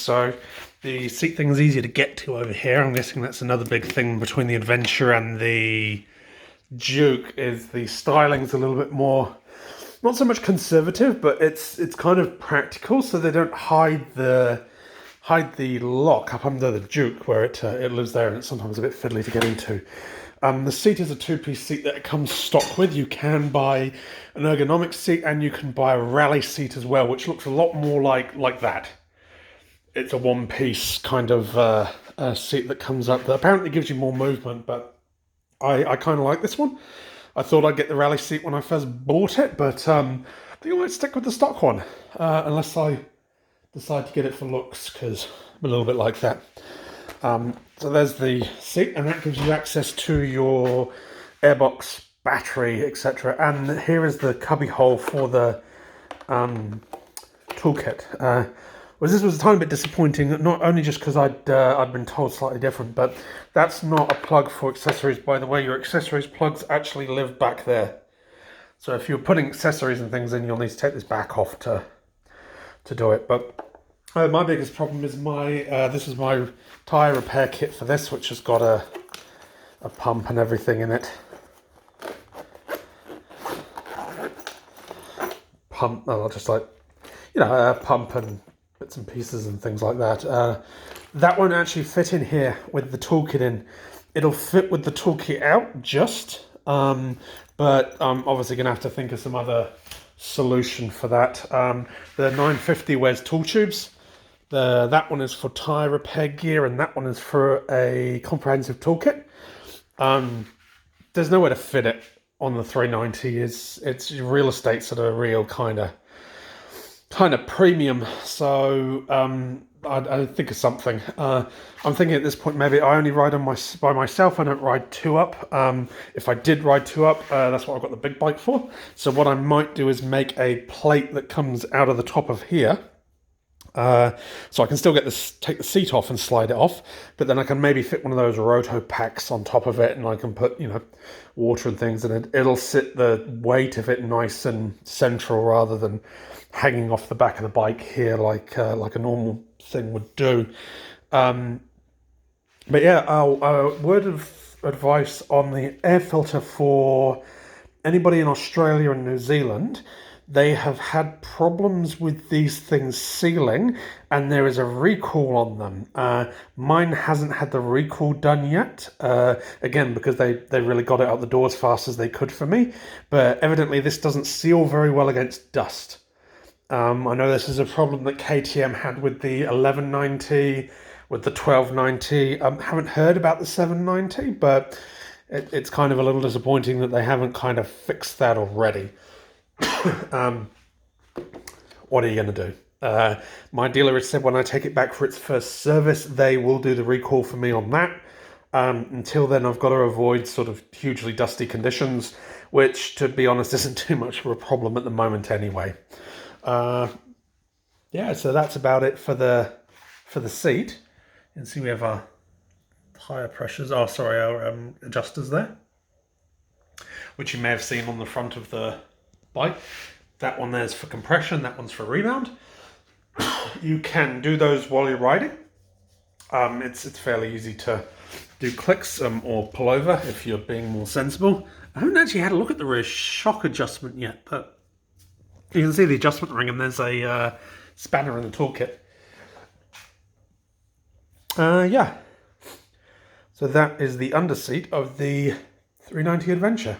So the seat thing is easier to get to over here. I'm guessing that's another big thing between the Adventure and the Duke, is the styling's a little bit more, not so much conservative, but it's kind of practical, so they don't hide the lock up under the Duke where it lives there, and it's sometimes a bit fiddly to get into. The seat is a two-piece seat that it comes stock with. You can buy an ergonomic seat and you can buy a rally seat as well, which looks a lot more like that. It's a one-piece kind of seat that comes up that apparently gives you more movement, but I kind of like this one. I thought I'd get the rally seat when I first bought it, but I think I might stick with the stock one, unless I decide to get it for looks, because I'm a little bit like that. So there's the seat, and that gives you access to your airbox, battery, etc. And here is the cubby hole for the toolkit. This was a tiny bit disappointing, not only just because I'd been told slightly different, but that's not a plug for accessories. By the way, your accessories plugs actually live back there. So if you're putting accessories and things in, you'll need to take this back off to do it. But my biggest problem is this is my tyre repair kit for this, which has got a pump and everything in it. Pump, just like, a pump and bits and pieces and things like that. That won't actually fit in here with the toolkit in. It'll fit with the toolkit out just, but I'm obviously going to have to think of some other solution for that. The 950 wears tool tubes. That one is for tyre repair gear, and that one is for a comprehensive toolkit. There's nowhere to fit it on the 390. It's real estate's at a real kind of premium. So I think of something. I'm thinking at this point maybe I only ride by myself. I don't ride two up. If I did ride two up, that's what I've got the big bike for. So what I might do is make a plate that comes out of the top of here. So I can still take the seat off and slide it off, but then I can maybe fit one of those roto packs on top of it, and I can put, water and things, and it'll sit the weight of it nice and central rather than hanging off the back of the bike here like a normal thing would do. But yeah, a word of advice on the air filter for anybody in Australia and New Zealand. They have had problems with these things sealing, and there is a recall on them. Mine hasn't had the recall done yet, again, because they really got it out the door as fast as they could for me. But evidently this doesn't seal very well against dust. I know this is a problem that KTM had with the 1190, with the 1290. Haven't heard about the 790, but it's kind of a little disappointing that they haven't kind of fixed that already. What are you going to do? My dealer has said when I take it back for its first service, they will do the recall for me on that. Until then, I've got to avoid sort of hugely dusty conditions, which, to be honest, isn't too much of a problem at the moment anyway. Yeah, so that's about it for the seat. You can see we have our tyre pressures. Oh, sorry, our adjusters there, which you may have seen on the front of the bike. That one there's for compression, that one's for rebound. You can do those while you're riding. It's fairly easy to do clicks or pull over if you're being more sensible. I haven't actually had a look at the rear shock adjustment yet, but you can see the adjustment ring, and there's a spanner in the toolkit. Yeah. So that is the underseat of the 390 Adventure.